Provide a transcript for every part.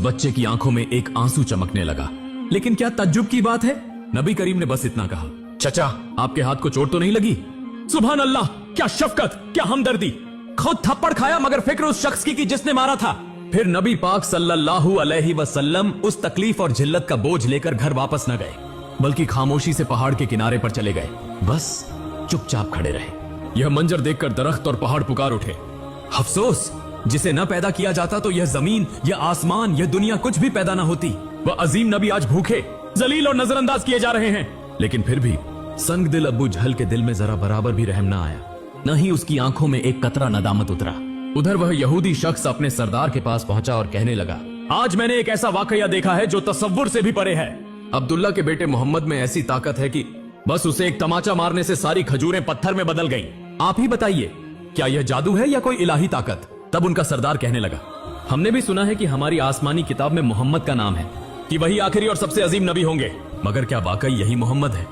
बच्चे की आंखों में एक आंसू चमकने लगा। लेकिन क्या तज्जुब की बात है, नबी करीम ने बस इतना कहा, चचा आपके हाथ को चोट तो नहीं लगी? सुभान अल्लाह, क्या शफकत, क्या हमदर्दी। खुद थप्पड़ खाया मगर फिक्र उस शख्स की जिसने मारा था। फिर नबी पाक सल्लल्लाहु अलैहि वसल्लम उस तकलीफ और जिल्लत का बोझ लेकर घर वापस न गए, बल्कि खामोशी से पहाड़ के किनारे पर चले गए। बस चुपचाप खड़े रहे। यह मंजर देखकर दरख्त और पहाड़ पुकार उठे, अफसोस, जिसे न पैदा किया जाता तो यह जमीन, यह आसमान, यह दुनिया कुछ भी पैदा न होती। वह अजीम नबी आज भूखे, जलील और नजरअंदाज किए जा रहे हैं। लेकिन फिर भी संग दिल अबू जहल के दिल में जरा बराबर भी रहम न आया, न ही उसकी आंखों में एक कतरा नदामत उतरा। उधर वह यहूदी शख्स अपने सरदार के पास पहुंचा और कहने लगा, आज मैंने एक ऐसा वाकया देखा है जो तसव्वुर से भी परे है। अब्दुल्ला के बेटे मोहम्मद में ऐसी ताकत है कि बस उसे एक तमाचा मारने से सारी खजूरें पत्थर में बदल गईं। आप ही बताइए, क्या यह जादू है या कोई इलाही ताकत? तब उनका सरदार कहने लगा, हमने भी सुना है कि हमारी आसमानी किताब में मोहम्मद का नाम है, कि वही आखिरी और सबसे अजीम नबी होंगे, मगर क्या वाकई यही मोहम्मद है?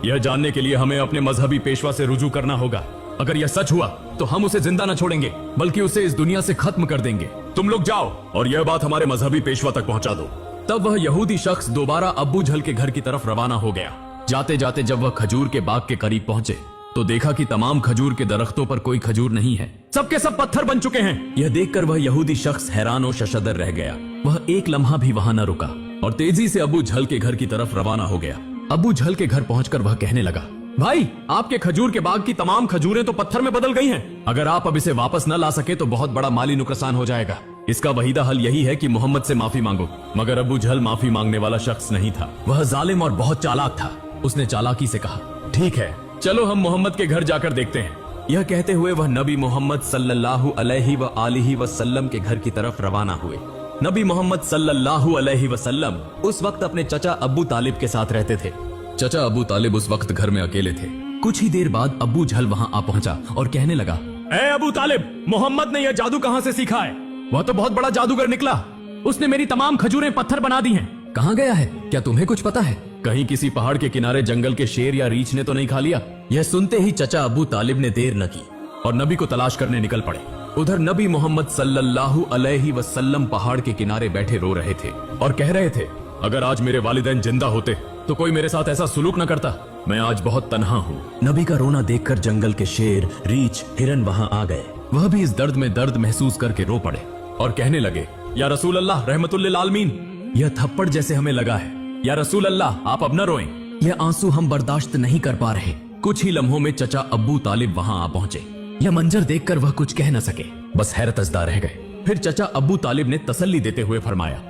यह जानने के लिए हमें अपने मजहबी पेशवा से रुजू करना होगा। अगर यह सच हुआ तो हम उसे जिंदा न छोड़ेंगे, बल्कि उसे इस दुनिया से खत्म कर देंगे। तुम लोग जाओ और यह बात हमारे मजहबी पेशवा तक पहुंचा दो। तब वह यहूदी शख्स दोबारा अब्बू जहल के घर की तरफ रवाना हो गया। जाते जाते जब वह खजूर के बाग के करीब पहुंचे तो देखा कि तमाम खजूर के दरख्तों पर कोई खजूर नहीं है, सबके सब पत्थर बन चुके हैं। यह देखकर वह यहूदी शख्स हैरान और शशदर रह गया। वह एक लम्हा भी वहां न रुका और तेजी से अबू जहल के घर की तरफ रवाना हो गया। अबू जहल के घर पहुंचकर वह कहने लगा, भाई, आपके खजूर के बाग की तमाम खजूरें तो पत्थर में बदल गई हैं। अगर आप अब इसे वापस न ला सके तो बहुत बड़ा माली नुकसान हो जाएगा। इसका वहीदा हल यही है कि मोहम्मद से माफी मांगो। मगर अबू जहल माफी मांगने वाला शख्स नहीं था। वह जालिम और बहुत चालाक था। उसने चालाकी से कहा, ठीक है, चलो हम मोहम्मद के घर जाकर देखते हैं। यह कहते हुए वह नबी मोहम्मद सल्लल्लाहु अलैहि व आलिहि वसल्लम के घर की तरफ रवाना हुए। नबी मोहम्मद सल्लल्लाहु अलैहि वसल्लम उस वक्त अपने चचा अबू तालिब के साथ रहते थे। चचा अबू तालिब उस वक्त घर में अकेले थे। कुछ ही देर बाद अबू जहल वहां आ पहुंचा और कहने लगा, ए अबू तालिब, मोहम्मद ने यह जादू कहां से सीखा है? वह तो बहुत बड़ा जादूगर निकला। उसने मेरी तमाम खजूरें पत्थर बना दी हैं। कहां गया है? क्या तुम्हें कुछ पता है? कहीं किसी पहाड़ के किनारे जंगल के शेर या रीछ ने तो नहीं खा लिया? यह सुनते ही चचा अबू तालिब ने देर न की और नबी को तलाश करने निकल पड़े। उधर नबी मोहम्मद सल्लल्लाहु अलैहि वसल्लम पहाड़ के किनारे बैठे रो रहे थे और कह रहे थे, अगर आज मेरे वालिदैन जिंदा होते तो कोई मेरे साथ ऐसा सुलूक न करता। मैं आज बहुत तन्हा हूँ। नबी का रोना देखकर जंगल के शेर, रीछ, हिरन वहां आ गए। वह भी इस दर्द में दर्द महसूस करके रो पड़े और कहने लगे, या रसूल अल्लाह रहमतुल्लिल आलमीन, यह थप्पड़ जैसे हमें लगा है। या रसूल अल्लाह, आप अब न रोएं, यह आंसू हम बर्दाश्त नहीं कर पा रहे। कुछ ही लम्हों में चचा अब्बू तालिब वहां आ पहुंचे। यह मंजर देखकर वह कुछ कह न सके, बस हैरतजदा रह गए। फिर चचा अब्बू तालिब ने तसल्ली देते हुए फरमाया,